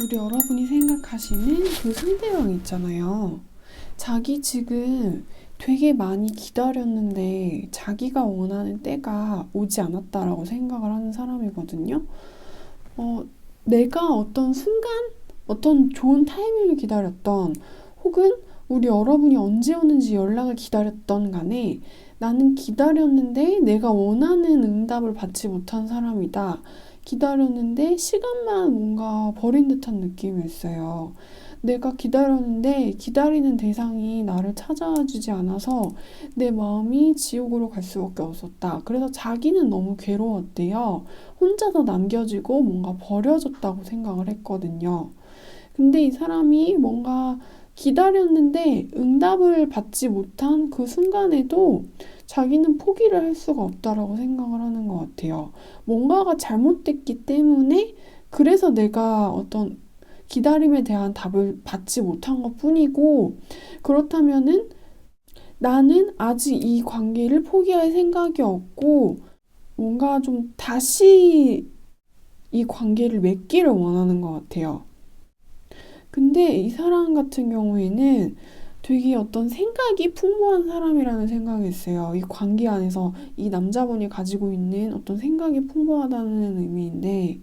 우리 여러분이 생각하시는 그 상대방 있잖아요. 자기 지금 되게 많이 기다렸는데 자기가 원하는 때가 오지 않았다라고 생각을 하는 사람이거든요. 어, 내가 어떤 순간, 어떤 좋은 타이밍을 기다렸던, 혹은 우리 여러분이 언제 오는지 연락을 기다렸던 간에 나는 기다렸는데 내가 원하는 응답을 받지 못한 사람이다. 기다렸는데 시간만 뭔가 버린 듯한 느낌이었어요. 내가 기다렸는데 기다리는 대상이 나를 찾아와 주지 않아서 내 마음이 지옥으로 갈 수밖에 없었다. 그래서 자기는 너무 괴로웠대요. 혼자서 남겨지고 뭔가 버려졌다고 생각을 했거든요. 근데 이 사람이 뭔가 기다렸는데 응답을 받지 못한 그 순간에도 자기는 포기를 할 수가 없다라고 생각을 하는 것 같아요. 뭔가가 잘못됐기 때문에 그래서 내가 어떤 기다림에 대한 답을 받지 못한 것 뿐이고, 그렇다면은 나는 아직 이 관계를 포기할 생각이 없고 뭔가 좀 다시 이 관계를 맺기를 원하는 것 같아요. 근데 이 사람 같은 경우에는 되게 어떤 생각이 풍부한 사람이라는 생각이 있어요. 이 관계 안에서 이 남자분이 가지고 있는 어떤 생각이 풍부하다는 의미인데,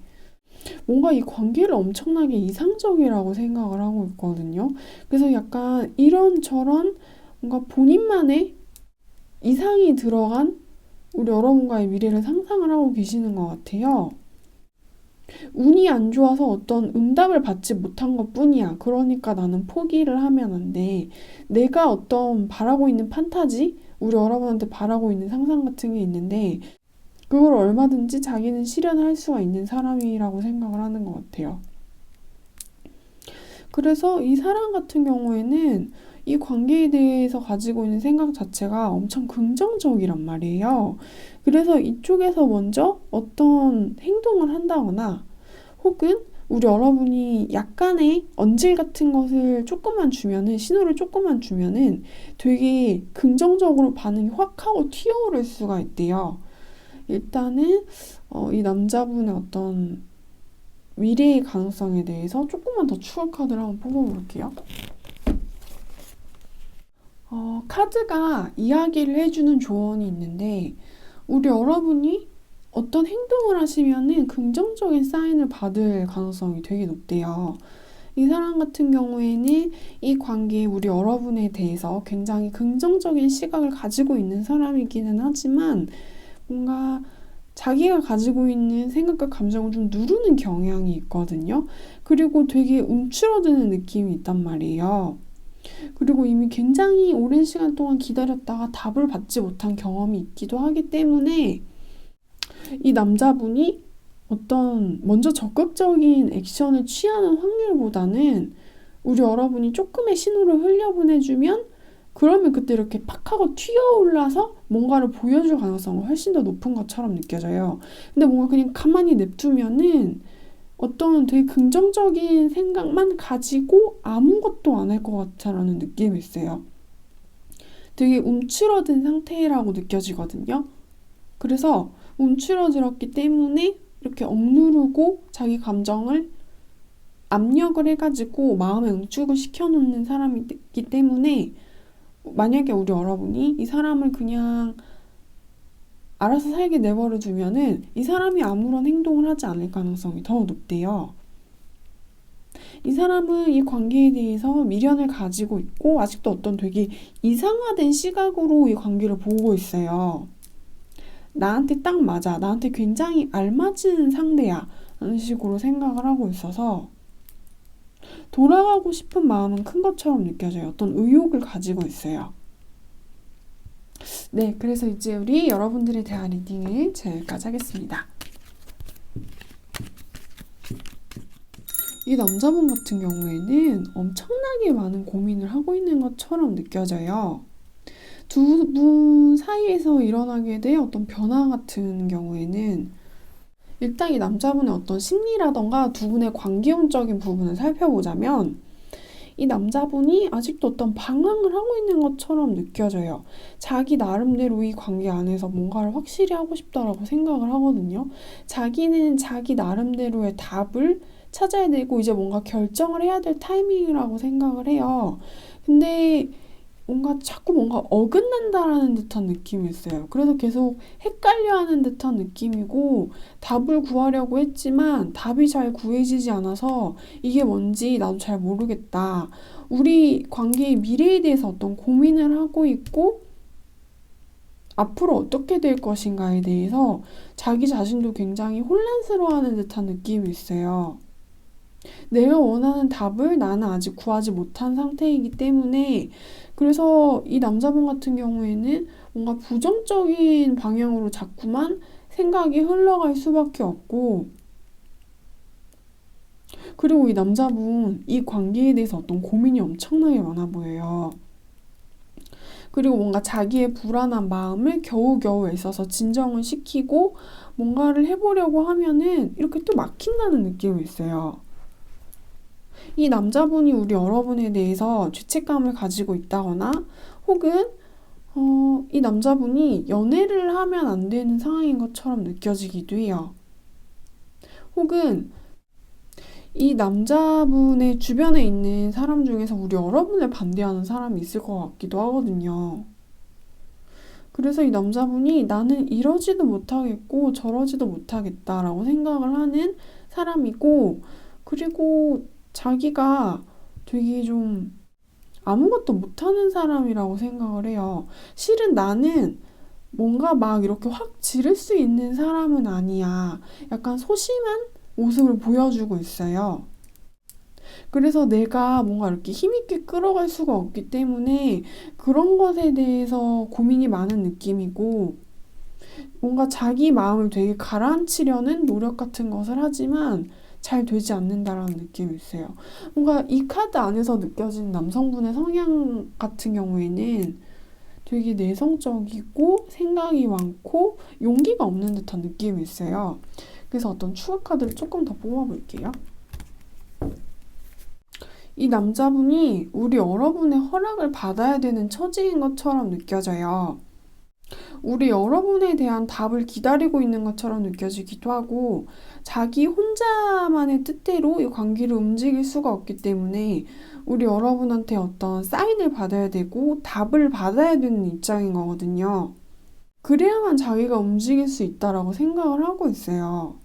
뭔가 이 관계를 엄청나게 이상적이라고 생각을 하고 있거든요. 그래서 약간 이런저런 뭔가 본인만의 이상이 들어간 우리 여러분과의 미래를 상상을 하고 계시는 것 같아요. 운이 안 좋아서 어떤 응답을 받지 못한 것뿐이야. 그러니까 나는 포기를 하면 안 돼. 내가 어떤 바라고 있는 판타지, 우리 여러분한테 바라고 있는 상상 같은 게 있는데 그걸 얼마든지 자기는 실현할 수가 있는 사람이라고 생각을 하는 것 같아요. 그래서 이 사람 같은 경우에는 이 관계에 대해서 가지고 있는 생각 자체가 엄청 긍정적이란 말이에요. 그래서 이쪽에서 먼저 어떤 행동을 한다거나, 혹은 우리 여러분이 약간의 언질 같은 것을 조금만 주면은, 신호를 조금만 주면은 되게 긍정적으로 반응이 확 하고 튀어오를 수가 있대요. 일단은 이 남자분의 어떤 미래의 가능성에 대해서 조금만 더 추가 카드를 한번 뽑아볼게요. 카드가 이야기를 해주는 조언이 있는데, 우리 여러분이 어떤 행동을 하시면은 긍정적인 사인을 받을 가능성이 되게 높대요. 이 사람 같은 경우에는 이 관계에 우리 여러분에 대해서 굉장히 긍정적인 시각을 가지고 있는 사람이기는 하지만, 뭔가 자기가 가지고 있는 생각과 감정을 좀 누르는 경향이 있거든요. 그리고 되게 움츠러드는 느낌이 있단 말이에요. 그리고 이미 굉장히 오랜 시간 동안 기다렸다가 답을 받지 못한 경험이 있기도 하기 때문에 이 남자분이 어떤 먼저 적극적인 액션을 취하는 확률보다는 우리 여러분이 조금의 신호를 흘려보내주면, 그러면 그때 이렇게 팍 하고 튀어올라서 뭔가를 보여줄 가능성은 훨씬 더 높은 것처럼 느껴져요. 근데 뭔가 그냥 가만히 냅두면은 어떤 되게 긍정적인 생각만 가지고 아무것도 안 할 것 같다라는 느낌이 있어요. 되게 움츠러든 상태라고 느껴지거든요. 그래서 움츠러들었기 때문에 이렇게 억누르고 자기 감정을 압력을 해가지고 마음에 응축을 시켜놓는 사람이기 때문에, 만약에 우리 여러분이 이 사람을 그냥 알아서 살게 내버려 두면은 이 사람이 아무런 행동을 하지 않을 가능성이 더 높대요. 이 사람은 이 관계에 대해서 미련을 가지고 있고 아직도 어떤 되게 이상화된 시각으로 이 관계를 보고 있어요. 나한테 딱 맞아. 나한테 굉장히 알맞은 상대야. 라는 식으로 생각을 하고 있어서 돌아가고 싶은 마음은 큰 것처럼 느껴져요. 어떤 의욕을 가지고 있어요. 네, 그래서 이제 우리 여러분들에 대한 리딩을 여기까지 하겠습니다. 이 남자분 같은 경우에는 엄청나게 많은 고민을 하고 있는 것처럼 느껴져요. 두 분 사이에서 일어나게 될 어떤 변화 같은 경우에는 일단 이 남자분의 어떤 심리라던가 두 분의 관계운적인 부분을 살펴보자면, 이 남자분이 아직도 어떤 방황을 하고 있는 것처럼 느껴져요. 자기 나름대로 이 관계 안에서 뭔가를 확실히 하고 싶다라고 생각을 하거든요. 자기는 자기 나름대로의 답을 찾아야 되고 이제 뭔가 결정을 해야 될 타이밍이라고 생각을 해요. 근데 자꾸 뭔가 어긋난다라는 듯한 느낌이 있어요. 그래서 계속 헷갈려하는 듯한 느낌이고 답을 구하려고 했지만 답이 잘 구해지지 않아서 이게 뭔지 나도 잘 모르겠다. 우리 관계의 미래에 대해서 어떤 고민을 하고 있고 앞으로 어떻게 될 것인가에 대해서 자기 자신도 굉장히 혼란스러워하는 듯한 느낌이 있어요. 내가 원하는 답을 나는 아직 구하지 못한 상태이기 때문에 그래서 이 남자분 같은 경우에는 뭔가 부정적인 방향으로 자꾸만 생각이 흘러갈 수밖에 없고 그리고 이 남자분 이 관계에 대해서 어떤 고민이 엄청나게 많아 보여요. 그리고 뭔가 자기의 불안한 마음을 겨우겨우 애써서 진정을 시키고 뭔가를 해보려고 하면은 이렇게 또 막힌다는 느낌이 있어요. 이 남자분이 우리 여러분에 대해서 죄책감을 가지고 있다거나 혹은 이 남자분이 연애를 하면 안 되는 상황인 것처럼 느껴지기도 해요. 혹은 이 남자분의 주변에 있는 사람 중에서 우리 여러분을 반대하는 사람이 있을 것 같기도 하거든요. 그래서 이 남자분이 나는 이러지도 못하겠고 저러지도 못하겠다라고 생각을 하는 사람이고 그리고 자기가 되게 좀 아무것도 못하는 사람이라고 생각을 해요. 실은 나는 뭔가 막 이렇게 확 지를 수 있는 사람은 아니야. 약간 소심한 모습을 보여주고 있어요. 그래서 내가 뭔가 이렇게 힘있게 끌어갈 수가 없기 때문에 그런 것에 대해서 고민이 많은 느낌이고 뭔가 자기 마음을 되게 가라앉히려는 노력 같은 것을 하지만 잘 되지 않는다라는 느낌이 있어요. 뭔가 이 카드 안에서 느껴지는 남성분의 성향 같은 경우에는 되게 내성적이고 생각이 많고 용기가 없는 듯한 느낌이 있어요. 그래서 어떤 추가 카드를 조금 더 뽑아볼게요. 이 남자분이 우리 여러분의 허락을 받아야 되는 처지인 것처럼 느껴져요. 우리 여러분에 대한 답을 기다리고 있는 것처럼 느껴지기도 하고 자기 혼자만의 뜻대로 이 관계를 움직일 수가 없기 때문에 우리 여러분한테 어떤 사인을 받아야 되고 답을 받아야 되는 입장인 거거든요. 그래야만 자기가 움직일 수 있다라고 생각을 하고 있어요.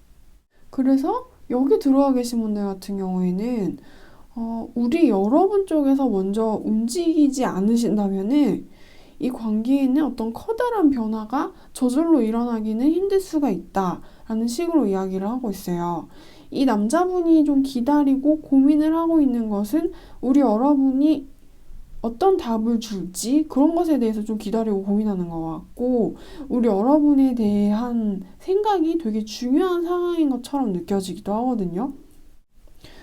그래서 여기 들어와 계신 분들 같은 경우에는 우리 여러분 쪽에서 먼저 움직이지 않으신다면은 이 관계에는 어떤 커다란 변화가 저절로 일어나기는 힘들 수가 있다라는 식으로 이야기를 하고 있어요. 이 남자분이 좀 기다리고 고민을 하고 있는 것은 우리 여러분이 어떤 답을 줄지 그런 것에 대해서 좀 기다리고 고민하는 것 같고 우리 여러분에 대한 생각이 되게 중요한 상황인 것처럼 느껴지기도 하거든요.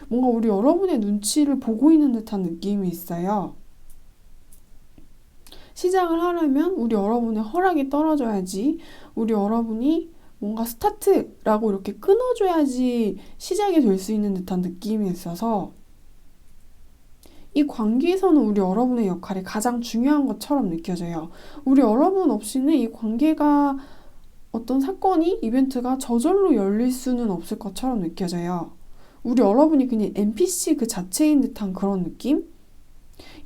뭔가 우리 여러분의 눈치를 보고 있는 듯한 느낌이 있어요. 시작을 하려면 우리 여러분의 허락이 떨어져야지 우리 여러분이 뭔가 스타트라고 이렇게 끊어줘야지 시작이 될 수 있는 듯한 느낌이 있어서 이 관계에서는 우리 여러분의 역할이 가장 중요한 것처럼 느껴져요. 우리 여러분 없이는 이 관계가 어떤 사건이 이벤트가 저절로 열릴 수는 없을 것처럼 느껴져요. 우리 여러분이 그냥 NPC 그 자체인 듯한 그런 느낌?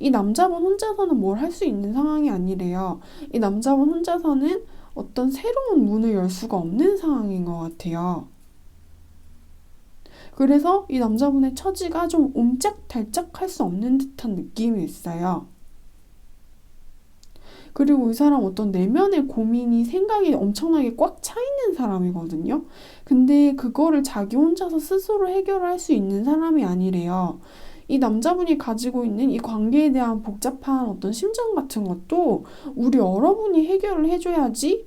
이 남자분 혼자서는 뭘 할 수 있는 상황이 아니래요. 이 남자분 혼자서는 어떤 새로운 문을 열 수가 없는 상황인 것 같아요. 그래서 이 남자분의 처지가 좀 옴짝달짝할 수 없는 듯한 느낌이 있어요. 그리고 이 사람 어떤 내면의 고민이 생각이 엄청나게 꽉 차 있는 사람이거든요. 근데 그거를 자기 혼자서 스스로 해결할 수 있는 사람이 아니래요. 이 남자분이 가지고 있는 이 관계에 대한 복잡한 어떤 심정 같은 것도 우리 여러분이 해결을 해줘야지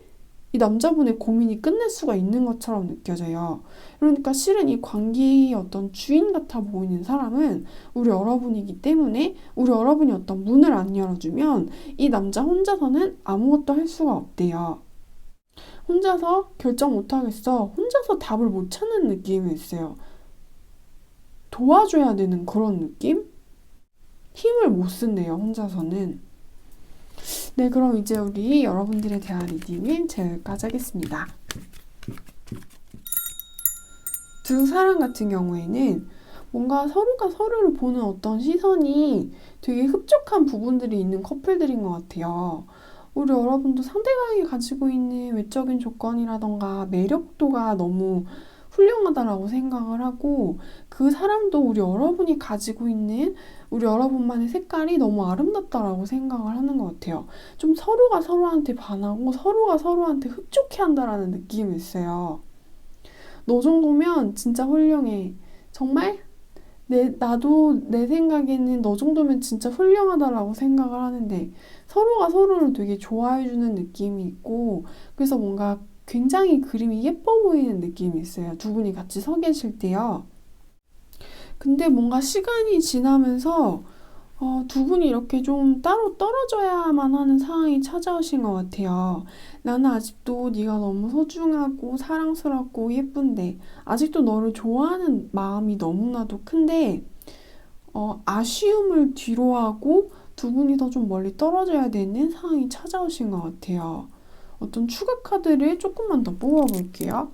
이 남자분의 고민이 끝낼 수가 있는 것처럼 느껴져요. 그러니까 실은 이 관계의 어떤 주인 같아 보이는 사람은 우리 여러분이기 때문에 우리 여러분이 어떤 문을 안 열어주면 이 남자 혼자서는 아무것도 할 수가 없대요. 혼자서 결정 못하겠어. 혼자서 답을 못 찾는 느낌이 있어요. 도와줘야 되는 그런 느낌? 힘을 못 쓴대요, 혼자서는. 네, 그럼 이제 우리 여러분들에 대한 리딩은 여기까지 하겠습니다. 두 사람 같은 경우에는 뭔가 서로가 서로를 보는 어떤 시선이 되게 흡족한 부분들이 있는 커플들인 것 같아요. 우리 여러분도 상대방이 가지고 있는 외적인 조건이라던가 매력도가 너무 훌륭하다라고 생각을 하고 그 사람도 우리 여러분이 가지고 있는 우리 여러분만의 색깔이 너무 아름답다라고 생각을 하는 것 같아요. 좀 서로가 서로한테 반하고 서로가 서로한테 흡족해한다라는 느낌이 있어요. 너 정도면 진짜 훌륭해. 정말 나도 내 생각에는 너 정도면 진짜 훌륭하다라고 생각을 하는데 서로가 서로를 되게 좋아해주는 느낌이 있고 그래서 뭔가 굉장히 그림이 예뻐 보이는 느낌이 있어요. 두 분이 같이 서 계실 때요. 근데 뭔가 시간이 지나면서 두 분이 이렇게 좀 따로 떨어져야만 하는 상황이 찾아오신 것 같아요. 나는 아직도 네가 너무 소중하고 사랑스럽고 예쁜데 아직도 너를 좋아하는 마음이 너무나도 큰데 아쉬움을 뒤로하고 두 분이서 좀 멀리 떨어져야 되는 상황이 찾아오신 것 같아요. 어떤 추가 카드를 조금만 더 뽑아볼게요.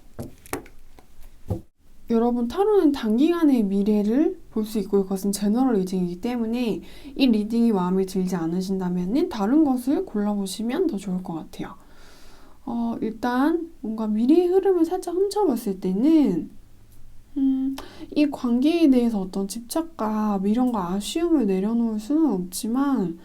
여러분 타로는 단기간의 미래를 볼 수 있고 이것은 제너럴 리딩이기 때문에 이 리딩이 마음에 들지 않으신다면 다른 것을 골라보시면 더 좋을 것 같아요. 일단 뭔가 미래의 흐름을 살짝 훔쳐봤을 때는 이 관계에 대해서 어떤 집착과 미련과 아쉬움을 내려놓을 수는 없지만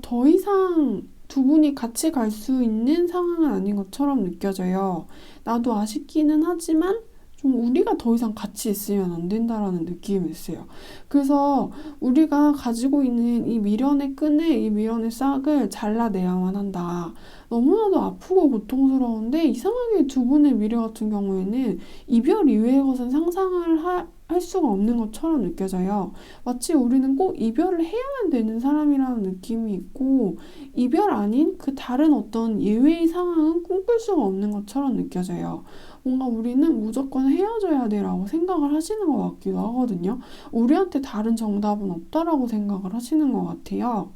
더 이상 두 분이 같이 갈 수 있는 상황은 아닌 것처럼 느껴져요. 나도 아쉽기는 하지만 좀 우리가 더 이상 같이 있으면 안 된다라는 느낌이 있어요. 그래서 우리가 가지고 있는 이 미련의 끈을, 이 미련의 싹을 잘라내야만 한다. 너무나도 아프고 고통스러운데 이상하게 두 분의 미래 같은 경우에는 이별 이외의 것은 상상을 할 수가 없는 것처럼 느껴져요. 마치 우리는 꼭 이별을 해야만 되는 사람이라는 느낌이 있고 이별 아닌 그 다른 어떤 예외의 상황은 꿈꿀 수가 없는 것처럼 느껴져요. 뭔가 우리는 무조건 헤어져야 돼라고 생각을 하시는 것 같기도 하거든요. 우리한테 다른 정답은 없다라고 생각을 하시는 것 같아요.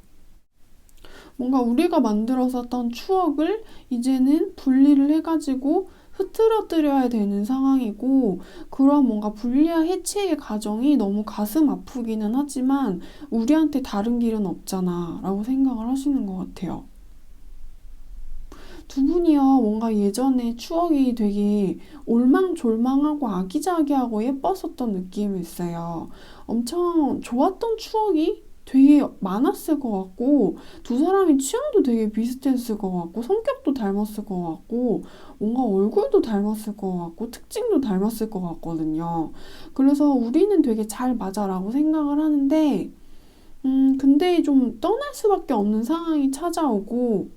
뭔가 우리가 만들었었던 추억을 이제는 분리를 해가지고 흐트러뜨려야 되는 상황이고 그런 뭔가 분리와 해체의 과정이 너무 가슴 아프기는 하지만 우리한테 다른 길은 없잖아 라고 생각을 하시는 것 같아요. 두 분이요, 뭔가 예전에 추억이 되게 올망졸망하고 아기자기하고 예뻤었던 느낌이 있어요. 엄청 좋았던 추억이 되게 많았을 것 같고, 두 사람이 취향도 되게 비슷했을 것 같고, 성격도 닮았을 것 같고, 뭔가 얼굴도 닮았을 것 같고, 특징도 닮았을 것 같거든요. 그래서 우리는 되게 잘 맞아라고 생각을 하는데, 근데 좀 떠날 수밖에 없는 상황이 찾아오고,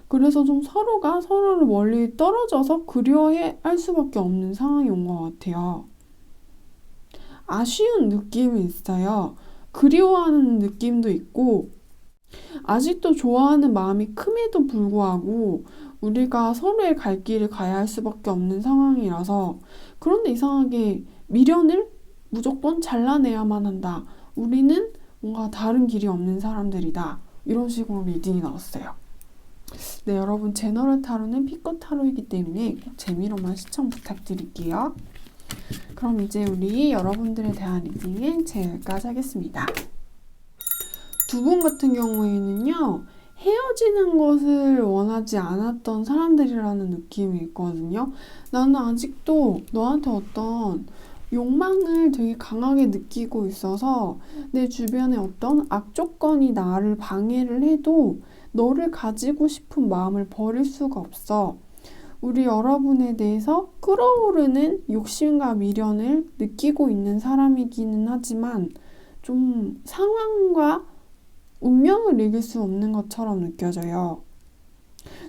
그래서 좀 서로가 서로를 멀리 떨어져서 그리워해 할 수밖에 없는 상황이 온 것 같아요. 아쉬운 느낌이 있어요. 그리워하는 느낌도 있고, 아직도 좋아하는 마음이 큼에도 불구하고, 우리가 서로의 갈 길을 가야 할 수밖에 없는 상황이라서, 그런데 이상하게 미련을 무조건 잘라내야만 한다. 우리는 뭔가 다른 길이 없는 사람들이다. 이런 식으로 리딩이 나왔어요. 네, 여러분 제너럴 타로는 피껏 타로이기 때문에 꼭 재미로만 시청 부탁드릴게요. 그럼 이제 우리 여러분들에 대한 리딩은 여기까지 하겠습니다. 두 분 같은 경우에는요, 헤어지는 것을 원하지 않았던 사람들이라는 느낌이 있거든요. 나는 아직도 너한테 어떤 욕망을 되게 강하게 느끼고 있어서 내 주변에 어떤 악조건이 나를 방해를 해도 너를 가지고 싶은 마음을 버릴 수가 없어. 우리 여러분에 대해서 끓어오르는 욕심과 미련을 느끼고 있는 사람이기는 하지만 좀 상황과 운명을 이길 수 없는 것처럼 느껴져요.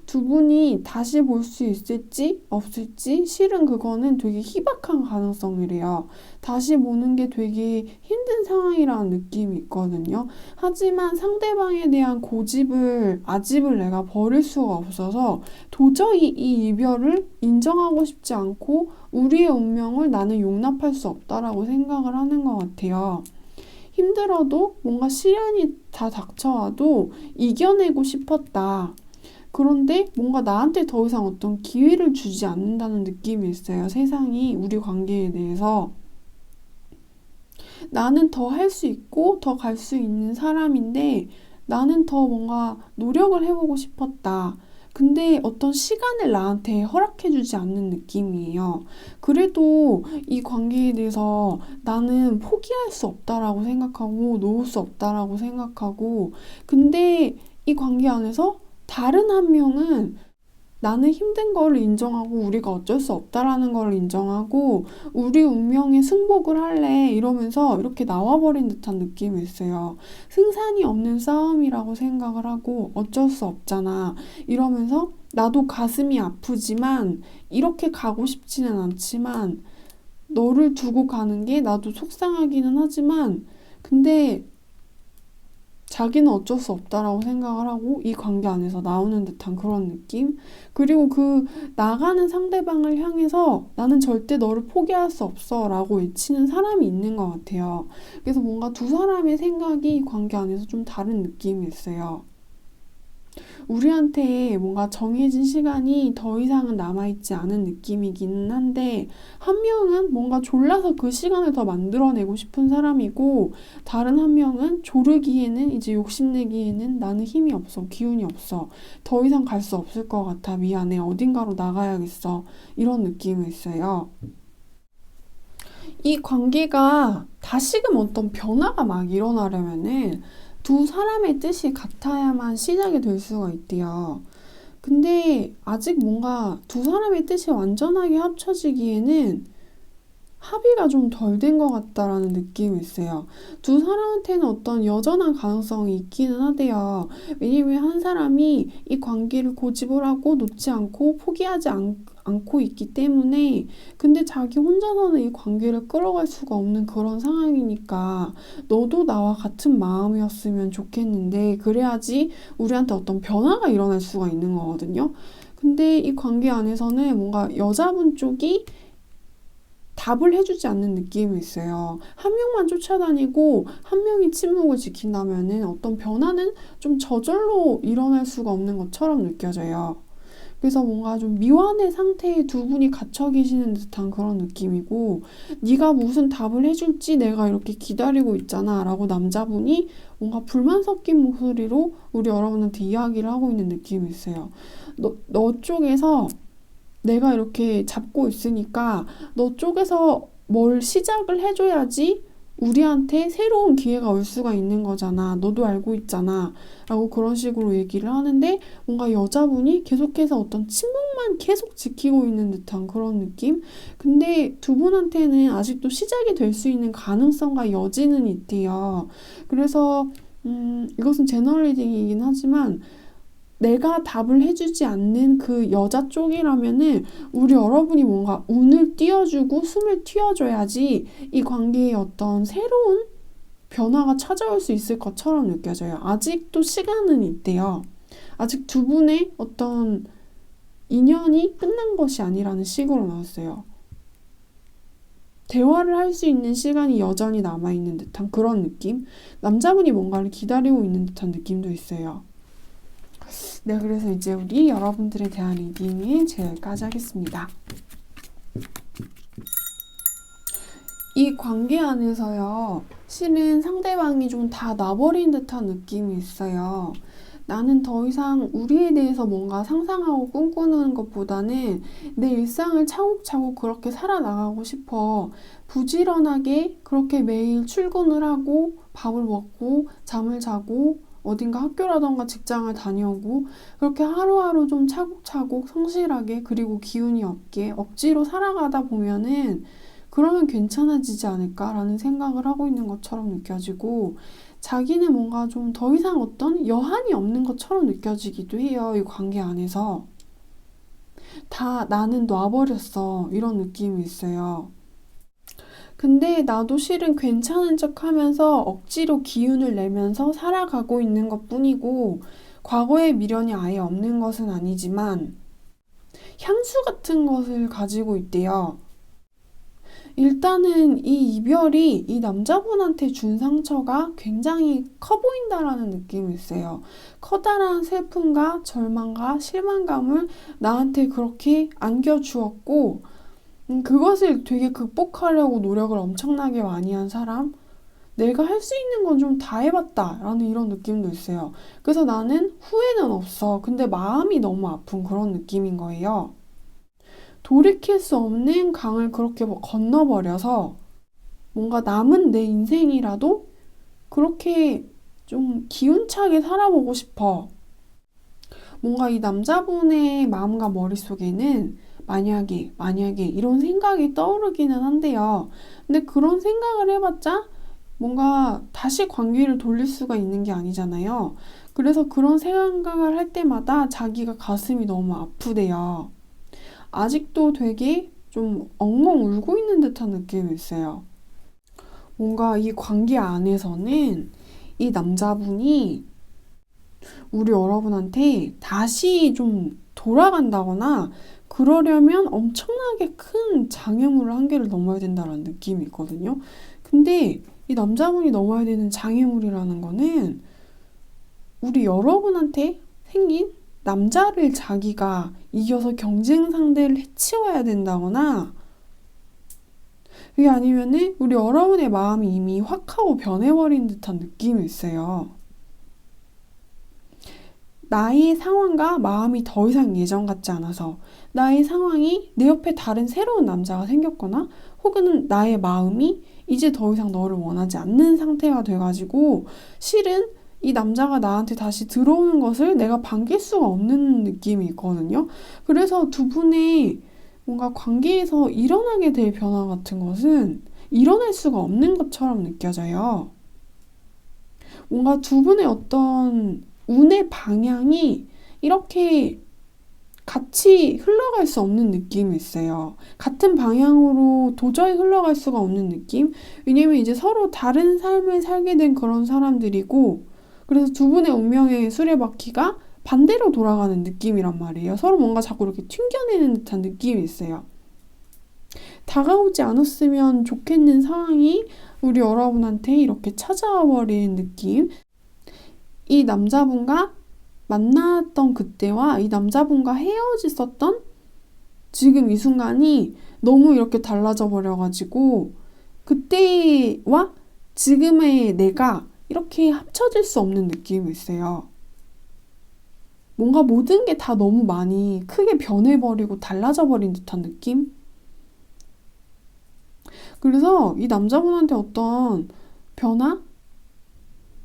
두 분이 다시 볼 수 있을지 없을지 실은 그거는 되게 희박한 가능성이래요. 다시 보는 게 되게 힘든 상황이라는 느낌이 있거든요. 하지만 상대방에 대한 아집을 내가 버릴 수가 없어서 도저히 이 이별을 인정하고 싶지 않고 우리의 운명을 나는 용납할 수 없다라고 생각을 하는 것 같아요. 힘들어도 뭔가 시련이 다 닥쳐와도 이겨내고 싶었다. 그런데 뭔가 나한테 더 이상 어떤 기회를 주지 않는다는 느낌이 있어요. 세상이 우리 관계에 대해서. 나는 더 할 수 있고 더 갈 수 있는 사람인데 나는 더 뭔가 노력을 해보고 싶었다. 근데 어떤 시간을 나한테 허락해주지 않는 느낌이에요. 그래도 이 관계에 대해서 나는 포기할 수 없다라고 생각하고 놓을 수 없다라고 생각하고 근데 이 관계 안에서 다른 한 명은 나는 힘든 거를 인정하고 우리가 어쩔 수 없다라는 걸 인정하고 우리 운명에 승복을 할래 이러면서 이렇게 나와버린 듯한 느낌이 있어요. 승산이 없는 싸움이라고 생각을 하고 어쩔 수 없잖아 이러면서 나도 가슴이 아프지만 이렇게 가고 싶지는 않지만 너를 두고 가는 게 나도 속상하기는 하지만 근데 자기는 어쩔 수 없다라고 생각을 하고 이 관계 안에서 나오는 듯한 그런 느낌? 그리고 그 나가는 상대방을 향해서 나는 절대 너를 포기할 수 없어 라고 외치는 사람이 있는 것 같아요. 그래서 뭔가 두 사람의 생각이 이 관계 안에서 좀 다른 느낌이 있어요. 우리한테 뭔가 정해진 시간이 더 이상은 남아있지 않은 느낌이기는 한데 한 명은 뭔가 졸라서 그 시간을 더 만들어내고 싶은 사람이고 다른 한 명은 조르기에는 이제 욕심내기에는 나는 힘이 없어 기운이 없어 더 이상 갈 수 없을 것 같아 미안해 어딘가로 나가야겠어 이런 느낌이 있어요. 이 관계가 다시금 어떤 변화가 막 일어나려면은 두 사람의 뜻이 같아야만 시작이 될 수가 있대요. 근데 아직 뭔가 두 사람의 뜻이 완전하게 합쳐지기에는 합의가 좀 덜 된 것 같다라는 느낌이 있어요. 두 사람한테는 어떤 여전한 가능성이 있기는 하대요. 왜냐면 한 사람이 이 관계를 고집을 하고 놓지 않고 포기하지 않고 있기 때문에 근데 자기 혼자서는 이 관계를 끌어갈 수가 없는 그런 상황이니까 너도 나와 같은 마음이었으면 좋겠는데 그래야지 우리한테 어떤 변화가 일어날 수가 있는 거거든요. 근데 이 관계 안에서는 뭔가 여자분 쪽이 답을 해주지 않는 느낌이 있어요. 한 명만 쫓아다니고 한 명이 침묵을 지킨다면은 어떤 변화는 좀 저절로 일어날 수가 없는 것처럼 느껴져요. 그래서 뭔가 좀 미완의 상태에 두 분이 갇혀 계시는 듯한 그런 느낌이고 네가 무슨 답을 해줄지 내가 이렇게 기다리고 있잖아 라고 남자분이 뭔가 불만 섞인 목소리로 우리 여러분한테 이야기를 하고 있는 느낌이 있어요. 너 쪽에서 내가 이렇게 잡고 있으니까 너 쪽에서 뭘 시작을 해줘야지 우리한테 새로운 기회가 올 수가 있는 거잖아. 너도 알고 있잖아. 라고 그런 식으로 얘기를 하는데 뭔가 여자분이 계속해서 어떤 침묵만 계속 지키고 있는 듯한 그런 느낌? 근데 두 분한테는 아직도 시작이 될 수 있는 가능성과 여지는 있대요. 그래서 이것은 제너럴리딩이긴 하지만 내가 답을 해주지 않는 그 여자 쪽이라면은 우리 여러분이 뭔가 운을 띄워주고 숨을 튀어줘야지 이 관계에 어떤 새로운 변화가 찾아올 수 있을 것처럼 느껴져요. 아직도 시간은 있대요. 아직 두 분의 어떤 인연이 끝난 것이 아니라는 식으로 나왔어요. 대화를 할 수 있는 시간이 여전히 남아있는 듯한 그런 느낌? 남자분이 뭔가를 기다리고 있는 듯한 느낌도 있어요. 네, 그래서 이제 우리 여러분들에 대한 리딩이 여기까지 하겠습니다. 이 관계 안에서요, 실은 상대방이 좀 다 놔버린 듯한 느낌이 있어요. 나는 더 이상 우리에 대해서 뭔가 상상하고 꿈꾸는 것보다는 내 일상을 차곡차곡 그렇게 살아나가고 싶어. 부지런하게 그렇게 매일 출근을 하고 밥을 먹고 잠을 자고 어딘가 학교라던가 직장을 다녀오고 그렇게 하루하루 좀 차곡차곡 성실하게 그리고 기운이 없게 억지로 살아가다 보면은 그러면 괜찮아지지 않을까라는 생각을 하고 있는 것처럼 느껴지고 자기는 뭔가 좀 더 이상 어떤 여한이 없는 것처럼 느껴지기도 해요. 이 관계 안에서. 다 나는 놔버렸어. 이런 느낌이 있어요. 근데 나도 실은 괜찮은 척 하면서 억지로 기운을 내면서 살아가고 있는 것뿐이고 과거의 미련이 아예 없는 것은 아니지만 향수 같은 것을 가지고 있대요. 일단은 이 이별이 이 남자분한테 준 상처가 굉장히 커 보인다라는 느낌이 있어요. 커다란 슬픔과 절망과 실망감을 나한테 그렇게 안겨주었고 그것을 되게 극복하려고 노력을 엄청나게 많이 한 사람? 내가 할 수 있는 건 좀 다 해봤다라는 이런 느낌도 있어요. 그래서 나는 후회는 없어. 근데 마음이 너무 아픈 그런 느낌인 거예요. 돌이킬 수 없는 강을 그렇게 건너버려서 뭔가 남은 내 인생이라도 그렇게 좀 기운차게 살아보고 싶어. 뭔가 이 남자분의 마음과 머릿속에는 만약에 이런 생각이 떠오르기는 한데요. 근데 그런 생각을 해봤자 뭔가 다시 관계를 돌릴 수가 있는 게 아니잖아요. 그래서 그런 생각을 할 때마다 자기가 가슴이 너무 아프대요. 아직도 되게 좀 엉엉 울고 있는 듯한 느낌이 있어요. 뭔가 이 관계 안에서는 이 남자분이 우리 여러분한테 다시 좀 돌아간다거나 그러려면 엄청나게 큰 장애물을 한 개를 넘어야 된다는 느낌이 있거든요. 근데 이 남자분이 넘어야 되는 장애물이라는 거는 우리 여러분한테 생긴 남자를 자기가 이겨서 경쟁 상대를 해치워야 된다거나 그게 아니면은 우리 여러분의 마음이 이미 확 하고 변해버린 듯한 느낌이 있어요. 나의 상황과 마음이 더 이상 예전 같지 않아서 나의 상황이 내 옆에 다른 새로운 남자가 생겼거나 혹은 나의 마음이 이제 더 이상 너를 원하지 않는 상태가 돼가지고 실은 이 남자가 나한테 다시 들어오는 것을 내가 반길 수가 없는 느낌이 있거든요. 그래서 두 분의 뭔가 관계에서 일어나게 될 변화 같은 것은 일어날 수가 없는 것처럼 느껴져요. 뭔가 두 분의 어떤 운의 방향이 이렇게 같이 흘러갈 수 없는 느낌이 있어요. 같은 방향으로 도저히 흘러갈 수가 없는 느낌? 왜냐면 이제 서로 다른 삶을 살게 된 그런 사람들이고, 그래서 두 분의 운명의 수레바퀴가 반대로 돌아가는 느낌이란 말이에요. 서로 뭔가 자꾸 이렇게 튕겨내는 듯한 느낌이 있어요. 다가오지 않았으면 좋겠는 상황이 우리 여러분한테 이렇게 찾아와 버리는 느낌. 이 남자분과 만났던 그때와 이 남자분과 헤어졌었던 지금 이 순간이 너무 이렇게 달라져 버려가지고 그때와 지금의 내가 이렇게 합쳐질 수 없는 느낌이 있어요. 뭔가 모든 게 다 너무 많이 크게 변해버리고 달라져 버린 듯한 느낌? 그래서 이 남자분한테 어떤 변화?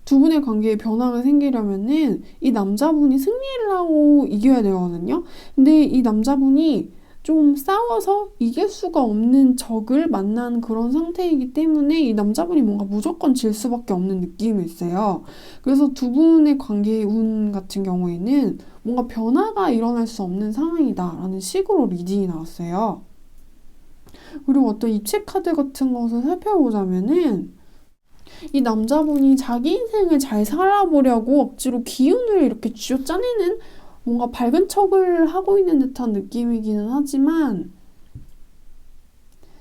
두 분의 관계에 변화가 생기려면은 이 남자분이 승리를 하고 이겨야 되거든요. 근데 이 남자분이 좀 싸워서 이길 수가 없는 적을 만난 그런 상태이기 때문에 이 남자분이 뭔가 무조건 질 수밖에 없는 느낌이 있어요. 그래서 두 분의 관계의 운 같은 경우에는 뭔가 변화가 일어날 수 없는 상황이다라는 식으로 리딩이 나왔어요. 그리고 어떤 입체 카드 같은 것을 살펴보자면은 이 남자분이 자기 인생을 잘 살아보려고 억지로 기운을 이렇게 쥐어짜내는 뭔가 밝은 척을 하고 있는 듯한 느낌이기는 하지만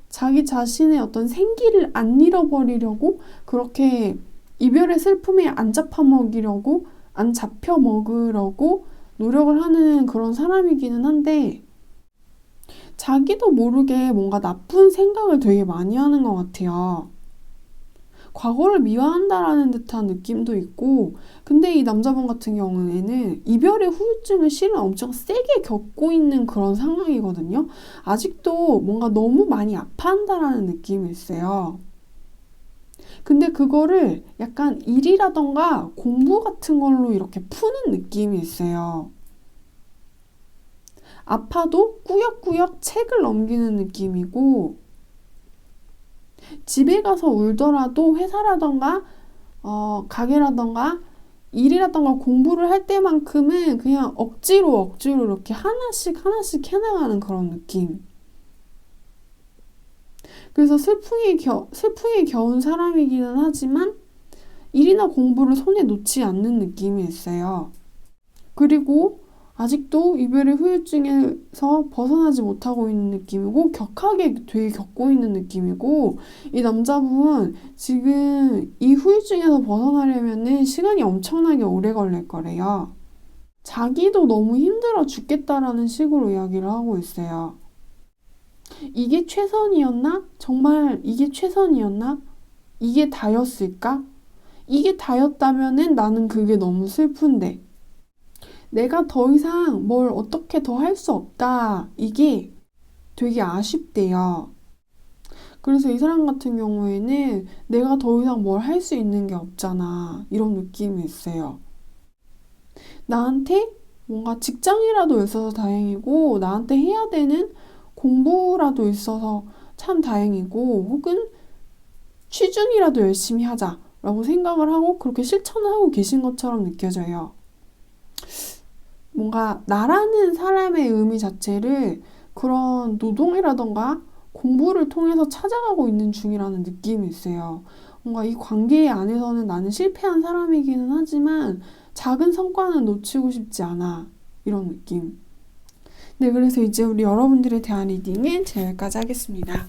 자기 자신의 어떤 생기를 안 잃어버리려고 그렇게 이별의 슬픔에 안 잡아먹으려고 안 잡혀 먹으려고 노력을 하는 그런 사람이기는 한데 자기도 모르게 뭔가 나쁜 생각을 되게 많이 하는 것 같아요. 과거를 미화한다라는 듯한 느낌도 있고 근데 이 남자분 같은 경우에는 이별의 후유증을 실은 엄청 세게 겪고 있는 그런 상황이거든요. 아직도 뭔가 너무 많이 아파한다라는 느낌이 있어요. 근데 그거를 약간 일이라던가 공부 같은 걸로 이렇게 푸는 느낌이 있어요. 아파도 꾸역꾸역 책을 넘기는 느낌이고 집에 가서 울더라도 회사라던가 가게라던가 일이라던가 공부를 할 때만큼은 그냥 억지로 이렇게 하나씩 해나가는 그런 느낌. 그래서 슬프게 겨운 사람이기는 하지만 일이나 공부를 손에 놓지 않는 느낌이 있어요. 그리고 아직도 이별의 후유증에서 벗어나지 못하고 있는 느낌이고 격하게 되게 겪고 있는 느낌이고 이 남자분 지금 이 후유증에서 벗어나려면은 시간이 엄청나게 오래 걸릴 거래요. 자기도 너무 힘들어 죽겠다라는 식으로 이야기를 하고 있어요. 이게 최선이었나? 정말 이게 최선이었나? 이게 다였을까? 이게 다였다면은 나는 그게 너무 슬픈데. 내가 더 이상 뭘 어떻게 더 할 수 없다. 이게 되게 아쉽대요. 그래서 이 사람 같은 경우에는 내가 더 이상 뭘 할 수 있는 게 없잖아. 이런 느낌이 있어요. 나한테 뭔가 직장이라도 있어서 다행이고, 나한테 해야 되는 공부라도 있어서 참 다행이고, 혹은 취준이라도 열심히 하자라고 생각을 하고 그렇게 실천을 하고 계신 것처럼 느껴져요. 뭔가 나라는 사람의 의미 자체를 그런 노동이라던가 공부를 통해서 찾아가고 있는 중이라는 느낌이 있어요. 뭔가 이 관계 안에서는 나는 실패한 사람이기는 하지만 작은 성과는 놓치고 싶지 않아. 이런 느낌. 네, 그래서 이제 우리 여러분들에 대한 리딩은 제가 여기까지 하겠습니다.